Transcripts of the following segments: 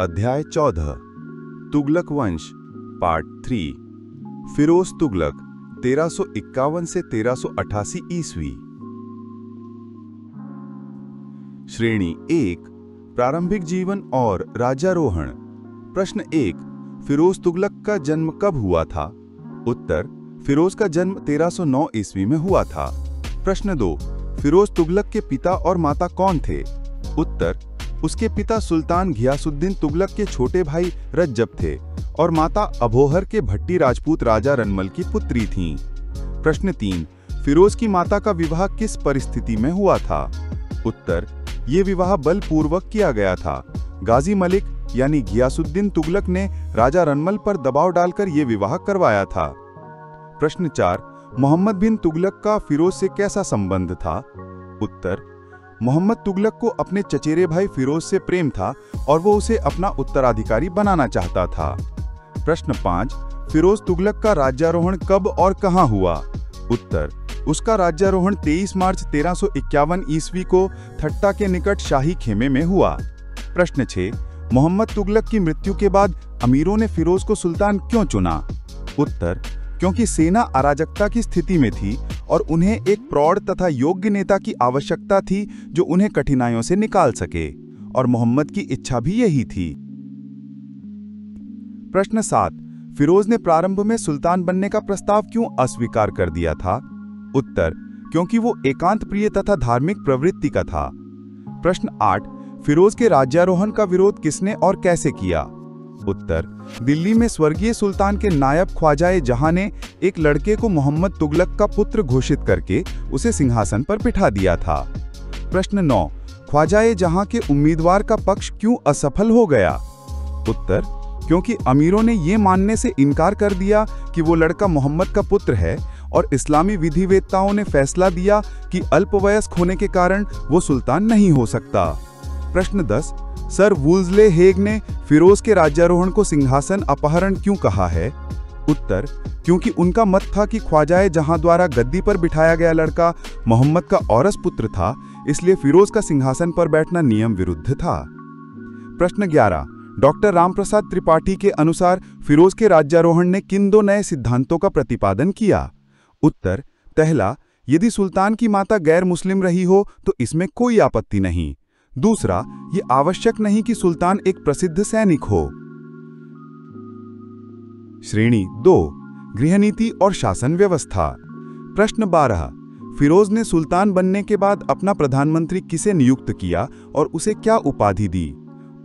अध्याय 14 तुगलक वंश पार्ट 3 फिरोज तुगलक 1351 से 1388 ईस्वी। श्रेणी 1 प्रारंभिक जीवन और राज्यारोहण। प्रश्न 1 फिरोज तुगलक का जन्म कब हुआ था? उत्तर फिरोज का जन्म 1309 ईस्वी में हुआ था। प्रश्न 2 फिरोज तुगलक के पिता और माता कौन थे? उत्तर उसके पिता सुल्तान घियासुद्दीन तुगलक के छोटे भाई रज्जब थे और माता अबोहर के भट्टी राजपूत राजा रनमल की पुत्री थीं। प्रश्न 3 फिरोज की माता का विवाह किस परिस्थिति में हुआ था? उत्तर ये विवाह बलपूर्वक किया गया था। गाजी मलिक यानी घियासुद्दीन तुगलक ने राजा रनमल पर दबाव डालकर ये विवाह करवाया था। प्रश्न 4 मोहम्मद बिन तुगलक का फिरोज से कैसा संबंध था? उत्तर मोहम्मद तुगलक को अपने चचेरे भाई फिरोज से प्रेम था और वो उसे अपना उत्तराधिकारी बनाना चाहता था। प्रश्न 5 फिरोज तुगलक का राज्यारोहण कब और कहां हुआ? उत्तर उसका राज्यारोहण 23 मार्च 1351 ईस्वी को थट्टा के निकट शाही खेमे में हुआ। प्रश्न 6 मोहम्मद तुगलक की मृत्यु के बाद अमीरों ने फिरोज को सुल्तान क्यों चुना? उत्तर क्योंकि सेना अराजकता की स्थिति में थी और उन्हें एक प्रौढ़ तथा योग्य नेता की आवश्यकता थी जो उन्हें कठिनाइयों से निकाल सके, और मोहम्मद की इच्छा भी यही थी। प्रश्न 7 फिरोज ने प्रारंभ में सुल्तान बनने का प्रस्ताव क्यों अस्वीकार कर दिया था? उत्तर क्योंकि वो एकांत प्रिय तथा धार्मिक प्रवृत्ति का था। प्रश्न 8 फिरोज के राज्यारोहण का विरोध किसने और कैसे किया? उत्तर दिल्ली में स्वर्गीय सुल्तान के नायब ख्वाजा जहां ने एक लड़के को मोहम्मद तुगलक का पुत्र घोषित करके उसे सिंहासन पर बिठा दिया था। प्रश्न 9 ख्वाजा जहां के उम्मीदवार का पक्ष क्यों असफल हो गया? उत्तर क्योंकि अमीरों ने ये मानने से इनकार कर दिया कि वो लड़का मोहम्मद का पुत्र है और इस्लामी विधिवेत्ताओं ने फैसला दिया कि अल्पवयस्क होने के कारण वो सुल्तान नहीं हो सकता। प्रश्न 10 सर वुल्जले हेग ने फिरोज के राज्यारोहण को सिंहासन अपहरण क्यों कहा है? उत्तर क्योंकि उनका मत था कि ख्वाजा जहां द्वारा गद्दी पर बिठाया गया लड़का मोहम्मद का औरस पुत्र था, इसलिए फिरोज का सिंहासन पर बैठना नियम विरुद्ध था। प्रश्न 11 डॉक्टर रामप्रसाद त्रिपाठी के अनुसार फिरोज के राज्यारोहण ने किन दो नए सिद्धांतों का प्रतिपादन किया? उत्तर पहला यदि सुल्तान की माता गैर मुस्लिम रही हो तो इसमें कोई आपत्ति नहीं। दूसरा ये आवश्यक नहीं कि सुल्तान एक प्रसिद्ध सैनिक हो। श्रेणी 2 गृहनीति और शासन व्यवस्था। प्रश्न 12 फिरोज ने सुल्तान बनने के बाद अपना प्रधानमंत्री किसे नियुक्त किया और उसे क्या उपाधि दी?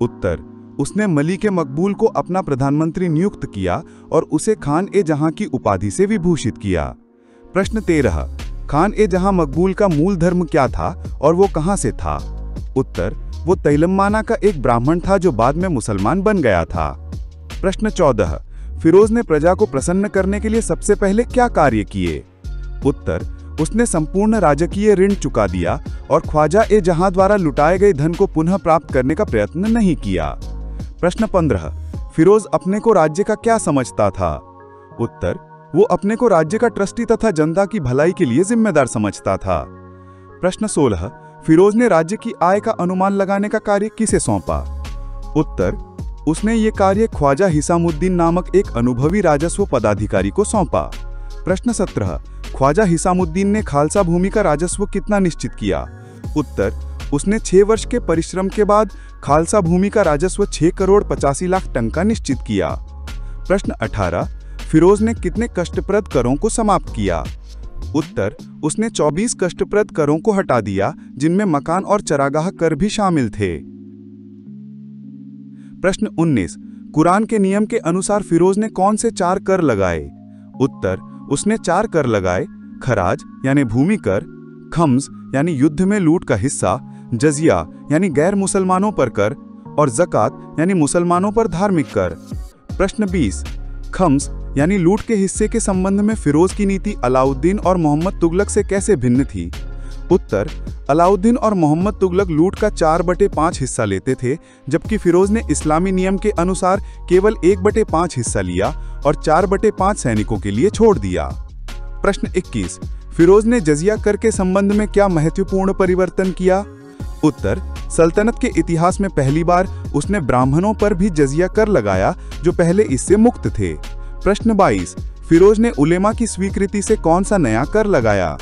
उत्तर उसने मलिक मकबूल को अपना प्रधानमंत्री नियुक्त किया और उसे खान ए जहां की उपाधि से विभूषित किया। प्रश्न 13 खान ए जहां मकबूल का मूल धर्म क्या था और वो कहां से था? उत्तर वो तैलम्माना का एक ब्राह्मण था जो बाद में मुसलमान बन गया था। प्रश्न 14 फिरोज ने प्रजा को प्रसन्न करने के लिए सबसे पहले क्या कार्य किए? उत्तर उसने संपूर्ण राजकीय ऋण चुका दिया और ख्वाजा ए जहां द्वारा लुटाए गए धन को पुनः प्राप्त करने का प्रयत्न नहीं किया। प्रश्न 15 फिरोज अपने को राज्य का क्या समझता था? उत्तर वो अपने को राज्य का ट्रस्टी तथा जनता की भलाई के लिए जिम्मेदार समझता था। प्रश्न 16 फिरोज ने राज्य की आय का अनुमान लगाने का कार्य किसे सौंपा? उत्तर उसने ये कार्य ख्वाजा हिसामुद्दीन नामक एक अनुभवी राजस्व पदाधिकारी को सौंपा। प्रश्न 17 ख्वाजा हिसामुद्दीन ने खालसा भूमि का राजस्व कितना निश्चित किया? उत्तर उसने 6 वर्ष के परिश्रम के बाद खालसा भूमि का राजस्व 6 करोड़ 85 लाख टन का निश्चित किया। प्रश्न 18 फिरोज ने कितने कष्टप्रद करों को समाप्त किया? उत्तर उसने 24 कष्टप्रद करों को हटा दिया जिनमें मकान और चरागाह कर भी शामिल थे। प्रश्न 19 कुरान के नियम के अनुसार फिरोज ने कौन से 4 कर लगाए? उत्तर उसने 4 कर लगाए खराज यानी भूमि कर, खम्स यानी युद्ध में लूट का हिस्सा, जजिया यानी गैर मुसलमानों पर कर और ज़कात यानी मुसलमानों पर धार्मिक कर। प्रश्न 20 खम्स यानी लूट के हिस्से के संबंध में फिरोज की नीति अलाउद्दीन और मोहम्मद तुगलक से कैसे भिन्न थी? उत्तर अलाउद्दीन और मोहम्मद तुगलक लूट का 4/5 हिस्सा लेते थे, जबकि फिरोज ने इस्लामी नियम के अनुसार केवल 1/5 हिस्सा लिया और 4/5 सैनिकों के लिए छोड़ दिया। प्रश्न 21 फिरोज ने जजिया कर के संबंध में क्या महत्वपूर्ण परिवर्तन किया? उत्तर, सल्तनत के इतिहास में पहली बार उसने ब्राह्मणों पर भी जजिया कर लगाया जो पहले इससे मुक्त थे। प्रश्न 22, फिरोज ने उलेमा की स्वीकृति से कौन सा नया कर लगाया?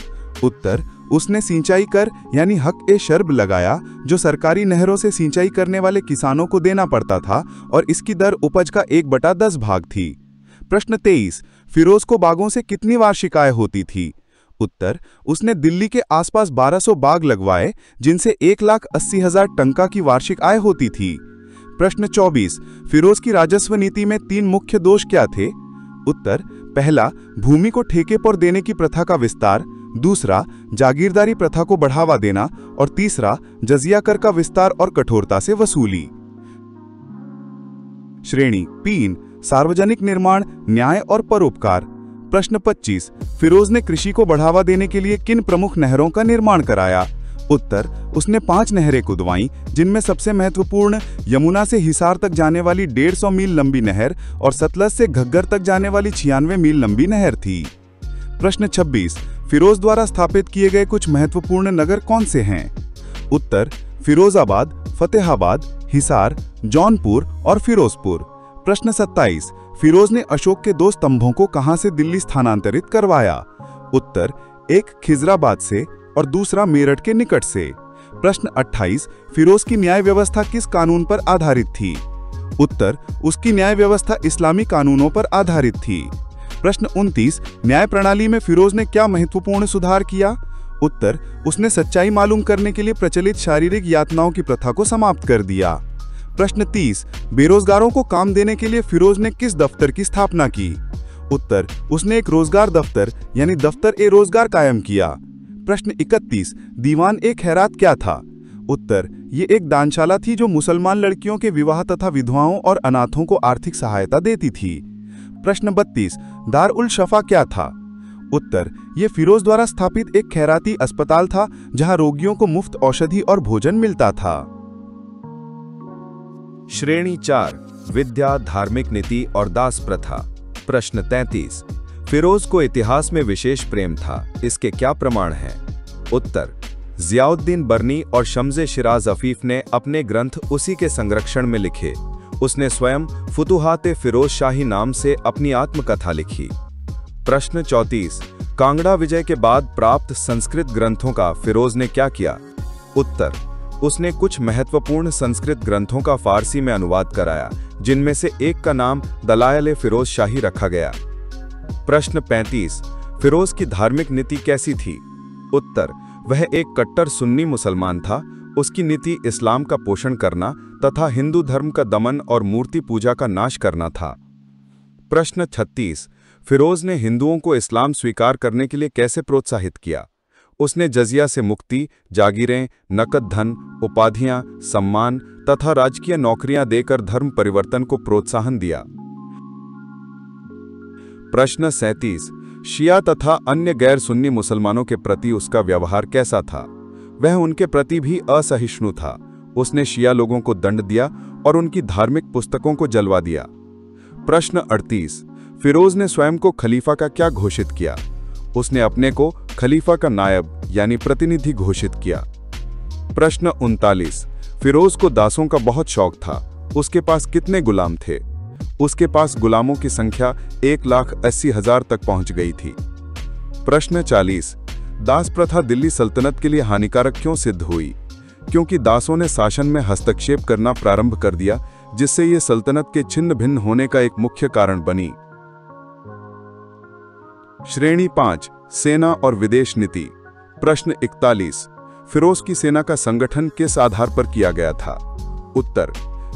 उत्तर, उसने सिंचाई कर यानी हक ए शर्ब लगाया जो सरकारी नहरों से सिंचाई करने वाले किसानों को देना पड़ता था और इसकी दर उपज का 1/10 भाग थी। प्रश्न 23, फिरोज को बागों से कितनी वार्षिक आय होती थी? उत्तर, उसने दिल्ली के आसपास 1200 बाग लगवाए जिनसे 1,80,000 टंका की वार्षिक आय होती थी। प्रश्न 24, फिरोज की राजस्व नीति में 3 मुख्य दोष क्या थे? उत्तर, पहला, भूमि को ठेके पर देने की प्रथा का विस्तार, दूसरा, जागीरदारी प्रथा को बढ़ावा देना और तीसरा, जजिया कर का विस्तार और कठोरता से वसूली। श्रेणी 3, सार्वजनिक निर्माण, न्याय और परोपकार। प्रश्न 25, फिरोज ने कृषि को बढ़ावा देने के लिए किन प्रमुख नहरों का निर्माण कराया? उत्तर, उसने 5 नहरें खुदवाईं जिनमें सबसे महत्वपूर्ण यमुना से हिसार तक जाने वाली 150 मील लंबी नहर और सतलज से घग्गर तक जाने वाली 96 मील लंबी नहर थी। प्रश्न 26, फिरोज द्वारा स्थापित किए गए कुछ महत्वपूर्ण नगर कौन से हैं? उत्तर, फिरोजाबाद, फतेहाबाद, हिसार, जौनपुर और फिरोजपुर। प्रश्न 27, फिरोज ने अशोक के 2 स्तंभों को कहां से दिल्ली स्थानांतरित करवाया? उत्तर, एक खिजराबाद से और दूसरा मेरठ के निकट से। प्रश्न 28, फिरोज की न्याय व्यवस्था किस कानून पर आधारित थी? उत्तर, उसकी न्याय व्यवस्था इस्लामी कानूनों पर आधारित थी। प्रश्न 29, न्याय प्रणाली में फिरोज ने क्या महत्वपूर्ण सुधार किया? उत्तर, उसने सच्चाई मालूम करने के लिए प्रचलित शारीरिक यातनाओं की प्रथा को समाप्त कर दिया। प्रश्न 30, बेरोजगारों को काम देने के लिए फिरोज ने किस दफ्तर की स्थापना की? उत्तर, उसने एक रोजगार दफ्तर यानी दफ्तर ए रोजगार कायम किया। प्रश्न 31, दीवान ए खैरात क्या था? उत्तर, ये एक दानशाला थी जो मुसलमान लड़कियों के विवाह तथा विधवाओं और अनाथों को आर्थिक सहायता देती थी। प्रश्न 32, दार उल शफा क्या था? उत्तर, ये फिरोज द्वारा स्थापित एक खैराती अस्पताल था जहां रोगियों को मुफ्त औषधि और भोजन मिलता था। श्रेणी 4, विद्या, धार्मिक नीति और दास प्रथा। प्रश्न 33, फिरोज को इतिहास में विशेष प्रेम था, इसके क्या प्रमाण हैं? उत्तर, जियाउद्दीन बर्नी और शम्से शिराज अफीफ ने अपने ग्रंथ उसी के संरक्षण में लिखे। उसने स्वयं फुतुहात फिरोज शाही नाम से अपनी आत्मकथा लिखी। प्रश्न 34, कांगड़ा विजय के बाद प्राप्त संस्कृत ग्रंथों का फिरोज ने क्या किया? उत्तर, उसने कुछ महत्वपूर्ण संस्कृत ग्रंथों का फारसी में अनुवाद कराया, जिनमें से एक का नाम दलायल फिरोज शाही रखा गया। प्रश्न 35, फिरोज की धार्मिक नीति कैसी थी? उत्तर, वह एक कट्टर सुन्नी मुसलमान था। उसकी नीति इस्लाम का पोषण करना तथा हिंदू धर्म का दमन और मूर्ति पूजा का नाश करना था। प्रश्न 36, फिरोज ने हिंदुओं को इस्लाम स्वीकार करने के लिए कैसे प्रोत्साहित किया? उसने जजिया से मुक्ति, जागीरें, नकद धन, उपाधियां, सम्मान तथा राजकीय नौकरियां देकर धर्म परिवर्तन को प्रोत्साहन दिया। प्रश्न 37, शिया तथा अन्य गैर सुन्नी मुसलमानों के प्रति उसका व्यवहार कैसा था? वह उनके प्रति भी असहिष्णु था। उसने शिया लोगों को दंड दिया और उनकी धार्मिक पुस्तकों को जलवा दिया। प्रश्न 38, फिरोज ने स्वयं को खलीफा का क्या घोषित किया? उसने अपने को खलीफा का नायब यानी प्रतिनिधि घोषित किया। प्रश्न 39, फिरोज को दासों का बहुत शौक था। उसके पास कितने गुलाम थे? उसके पास गुलामों की संख्या 1,80,000 तक पहुंच गई थी। प्रश्न 40, दास प्रथा दिल्ली सल्तनत के लिए हानिकारक क्यों सिद्ध हुई? क्योंकि दासों ने शासन में हस्तक्षेप करना प्रारंभ कर दिया, जिससे ये सल्तनत के छिन्न भिन्न होने का एक मुख्य कारण बनी। श्रेणी 5, सेना और विदेश नीति। प्रश्न 41, फिरोज की सेना का संगठन किस आधार पर किया गया था? उत्तर,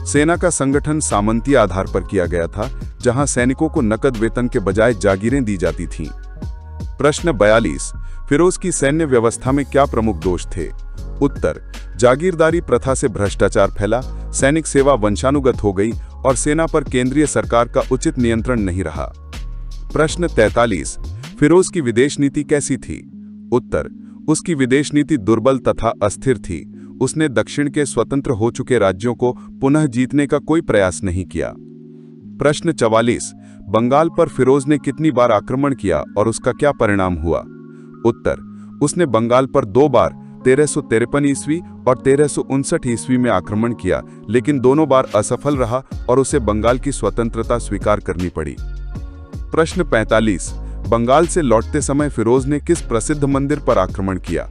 सेना का संगठन सामंती आधार पर किया गया था, जहां सैनिकों को नकद वेतन के बजाय जागीरें दी जाती थीं। प्रश्न 42, फिरोज की सैन्य व्यवस्था में क्या प्रमुख दोष थे? उत्तर, जागीरदारी प्रथा से भ्रष्टाचार फैला, सैनिक सेवा वंशानुगत हो गई और सेना पर केंद्रीय सरकार का उचित नियंत्रण नहीं रहा। प्रश्न 43, फिरोज की विदेश नीति कैसी थी? उत्तर, उसकी विदेश नीति दुर्बल तथा अस्थिर थी। उसने दक्षिण के स्वतंत्र हो चुके राज्यों को पुनः जीतने का कोई प्रयास नहीं किया। प्रश्न 44, बंगाल पर फिरोज ने कितनी बार आक्रमण किया और उसका क्या परिणाम हुआ? उत्तर, उसने बंगाल पर 2 बार 1353 ईस्वी और 1359 ईस्वी में आक्रमण किया, लेकिन दोनों बार असफल रहा और उसे बंगाल की स्वतंत्रता स्वीकार करनी पड़ी। प्रश्न 45। बंगाल से लौटते समय फिरोज ने किस प्रसिद्ध मंदिर पर आक्रमण किया?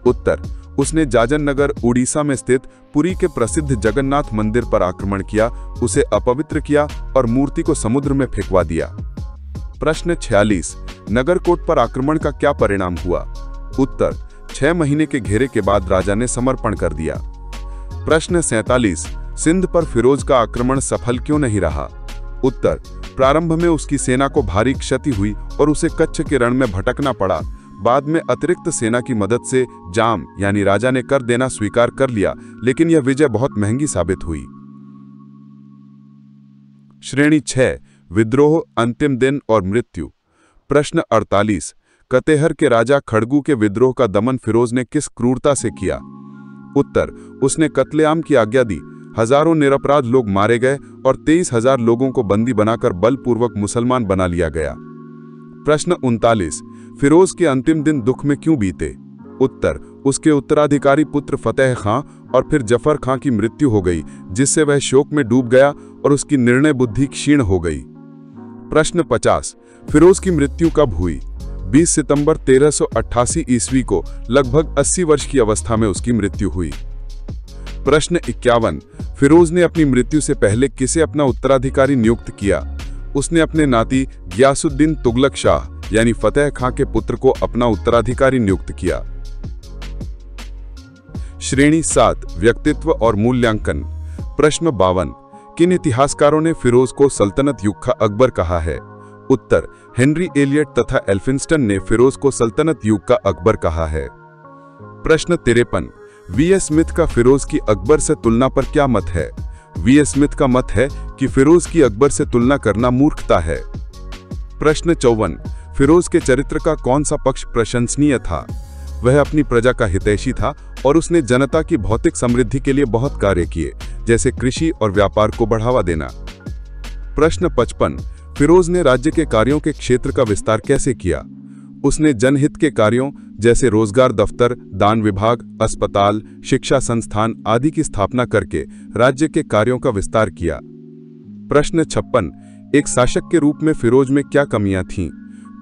उत्तर, उसने जाजन नगर उड़ीसा में स्थित पुरी के प्रसिद्ध जगन्नाथ मंदिर पर आक्रमण किया, उसे अपवित्र किया और मूर्ति को समुद्र में फेंकवा दिया। प्रश्न 46। नगरकोट पर आक्रमण का क्या परिणाम हुआ? उत्तर, 6 महीने के घेरे के बाद राजा ने समर्पण कर दिया। प्रश्न 47। सिंध पर फिरोज का आक्रमण सफल क्यों नहीं रहा? उत्तर, प्रारंभ में उसकी सेना को भारी क्षति हुई और उसे कच्छ के रण में भटकना पड़ा। बाद में अतिरिक्त सेना की मदद से जाम यानी राजा ने कर देना स्वीकार कर लिया, लेकिन यह विजय बहुत महंगी साबित हुई। श्रेणी 6। विद्रोह, अंतिम दिन और मृत्यु। प्रश्न 48। कतेहर के राजा खड़गू के विद्रोह का दमन फिरोज ने किस क्रूरता से किया? उत्तर, उसने कत्लेआम की आज्ञा दी, हजारों निरपराध लोग मारे गए और 23,000 लोगों को बंदी बनाकर बलपूर्वक मुसलमान बना लिया गया। प्रश्न 39। फिरोज के अंतिम दिन दुख में क्यों बीते? उत्तर, उसके उत्तराधिकारी पुत्र फतेह खां और फिर जफर खां की मृत्यु हो गई, जिससे वह शोक में डूब गया और उसकी निर्णय बुद्धि क्षीण हो गई। प्रश्न 50। फिरोज की मृत्यु कब हुई? 20 सितंबर 1388 ईस्वी को लगभग 80 वर्ष की अवस्था में उसकी मृत्यु हुई। प्रश्न 51। फिरोज ने अपनी मृत्यु से पहले किसे अपना उत्तराधिकारी नियुक्त किया? उसने अपने नाती गियासुद्दीन तुगलक शाह यानी फतेह खां के पुत्र को अपना उत्तराधिकारी नियुक्त किया। श्रेणी 7। व्यक्तित्व और मूल्यांकन। प्रश्न 52। किन इतिहासकारों ने फिरोज को सल्तनत युग का अकबर कहा है? उत्तर, हेनरी एलियट तथा एल्फिंस्टन ने फिरोज को सल्तनत युग का अकबर कहा है। प्रश्न 53। वी.एस. स्मिथ का फिरोज की अकबर से तुलना पर क्या मत है? वी.एस. स्मिथ का मत है कि फिरोज की अकबर से तुलना करना मूर्खता है। प्रश्न 54। फिरोज के चरित्र का कौन सा पक्ष प्रशंसनीय था? वह अपनी प्रजा का हितैषी था और उसने जनता की भौतिक समृद्धि के लिए बहुत कार्य किए, जैसे कृषि और व्यापार को बढ़ावा देना। प्रश्न 55। फिरोज ने राज्य के कार्यों के क्षेत्र का विस्तार कैसे किया? उसने जनहित के कार्यों जैसे रोजगार दफ्तर, दान विभाग, अस्पताल, शिक्षा संस्थान आदि की स्थापना करके राज्य के कार्यों का विस्तार किया। प्रश्न 56। एक शासक के रूप में फिरोज में क्या कमियां थीं?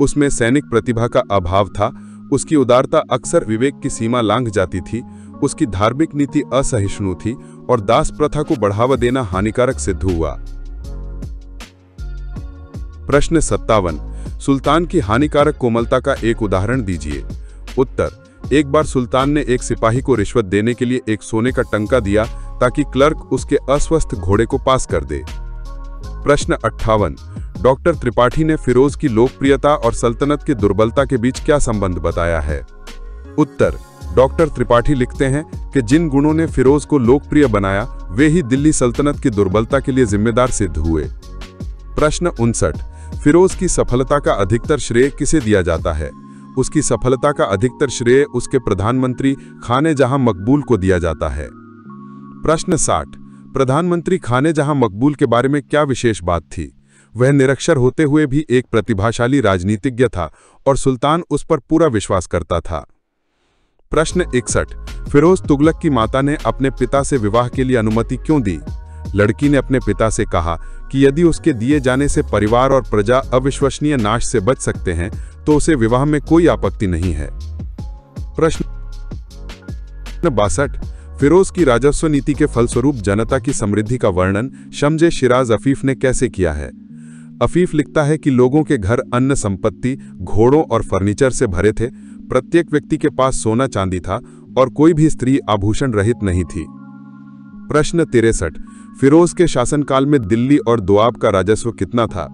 उसमें सैनिक प्रतिभा का अभाव था, उसकी उदारता अक्सर विवेक की सीमा लांघ जाती थी, उसकी धार्मिक नीति असहिष्णु थी और दास प्रथा को बढ़ावा देना हानिकारक सिद्ध हुआ। प्रश्न 57। सुल्तान की हानिकारक कोमलता का एक उदाहरण दीजिए। उत्तर, एक बार सुल्तान ने एक सिपाही को रिश्वत देने के लिए एक सोने का टंका दिया ताकि क्लर्क उसके अस्वस्थ घोड़े को पास कर दे। प्रश्न 58। डॉक्टर त्रिपाठी ने फिरोज की लोकप्रियता और सल्तनत की दुर्बलता के बीच क्या संबंध बताया है? उत्तर, डॉक्टर त्रिपाठी लिखते हैं कि जिन गुणों ने फिरोज को लोकप्रिय बनाया वे ही दिल्ली सल्तनत की दुर्बलता के लिए जिम्मेदार सिद्ध हुए। प्रश्न 59। फिरोज की सफलता का अधिकतर श्रेय किसे दिया जाता है? उसकी सफलता का अधिकतर श्रेय उसके प्रधानमंत्री खाने जहां मकबूल को दिया जाता है। प्रश्न 60। प्रधानमंत्री खाने जहां मकबूल के बारे में क्या विशेष बात थी? वह निरक्षर होते हुए भी एक प्रतिभाशाली राजनीतिज्ञ था और सुल्तान उस पर पूरा विश्वास करता था। प्रश्न 61। फिरोज तुगलक की माता ने अपने पिता से विवाह के लिए अनुमति क्यों दी? लड़की ने अपने पिता से कहा कि यदि उसके दिए जाने से परिवार और प्रजा अविश्वसनीय नाश से बच सकते हैं तो उसे विवाह में कोई आपत्ति नहीं है। प्रश्न 62। फिरोज की राजस्व नीति के फलस्वरूप जनता की समृद्धि का वर्णन शम्स शिराज अफीफ ने कैसे किया है? अफीफ लिखता है कि लोगों के घर अन्न संपत्ति, घोड़ों और फर्नीचर से भरे थे, प्रत्येक व्यक्ति के पास सोना चांदी था और कोई भी स्त्री आभूषण रहित नहीं थी। प्रश्न 63। फिरोज के शासनकाल में दिल्ली और दोआब का राजस्व कितना था?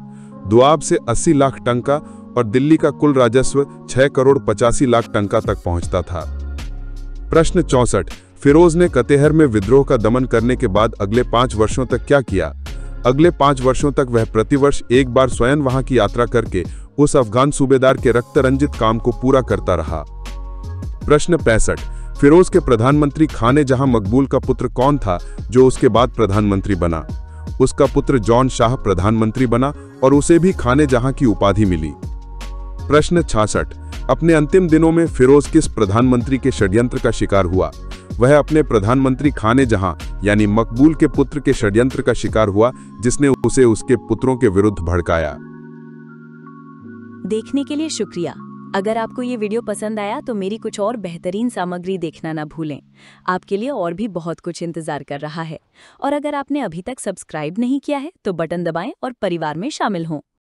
दोआब से 80 लाख टंका और दिल्ली का कुल राजस्व 6 करोड़ 85 लाख टंका तक पहुंचता था। प्रश्न 64। फिरोज ने कतेहर में विद्रोह का दमन करने के बाद अगले 5 वर्षों तक क्या किया? अगले 5 वर्षों तक वह प्रतिवर्ष एक बार स्वयं वहां की यात्रा करके उस अफगान सूबेदार के रक्तरंजित काम को पूरा करता रहा। प्रश्न 65। फिरोज के प्रधानमंत्री खाने जहां मकबूल का पुत्र कौन था जो उसके बाद प्रधानमंत्री बना? उसका पुत्र जॉन शाह प्रधानमंत्री बना और उसे भी खाने जहां की उपाधि मिली। प्रश्न 66। अपने अंतिम दिनों में फिरोज किस प्रधानमंत्री के षड्यंत्र का शिकार हुआ? वह अपने प्रधानमंत्री खाने जहां यानी मकबूल के पुत्र के षड्यंत्र का शिकार हुआ, जिसने उसे उसके पुत्रों के विरुद्ध भड़काया। देखने के लिए शुक्रिया। अगर आपको ये वीडियो पसंद आया तो मेरी कुछ और बेहतरीन सामग्री देखना ना भूलें। आपके लिए और भी बहुत कुछ इंतजार कर रहा है। और अगर आपने अभी तक सब्सक्राइब नहीं किया है तो बटन दबाएं और परिवार में शामिल हों।